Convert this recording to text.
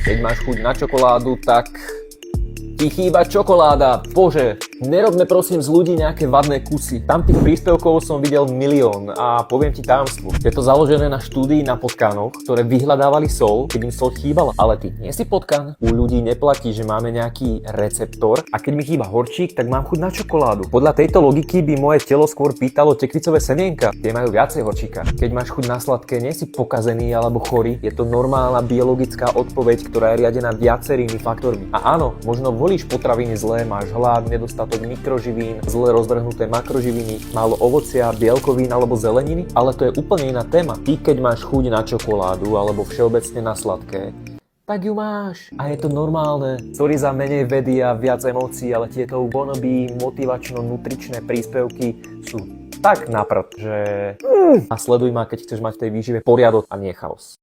Keď máš chuť na čokoládu, tak ti chýba čokoláda. Bože, nerobme prosím z ľudí nejaké vadné kusy. Tam tých príspevkov som videl milión a poviem ti tajomstvo. Je to založené na štúdii na potkánoch, ktoré vyhľadávali sol, keď im sol chýbala. Ale ty nie si potkan. U ľudí neplatí, že máme nejaký receptor a keď mi chýba horčík, tak mám chuť na čokoládu. Podľa tejto logiky by moje telo skôr pýtalo tekvicové semienka. Tie majú viacej horčíka. Keď máš chuť na sladké, nie si pokazený alebo chorý. Je to normálna biologická odpoveď, ktorá je riadená viacerými faktormi. A áno, možno volíš potraviny zlé, máš hlad, nedostatok mikroživín, zle rozvrhnuté makroživiny, málo ovocia, bielkovín alebo zeleniny, ale to je úplne iná téma. Ty keď máš chuť na čokoládu alebo všeobecne na sladké, tak ju máš. A je to normálne. Sorry za menej vedy a viac emócií, ale tieto wannabe motivačno-nutričné príspevky sú tak na prd, že... A sleduj ma, keď chceš mať v tej výžive poriadok a nie chaos.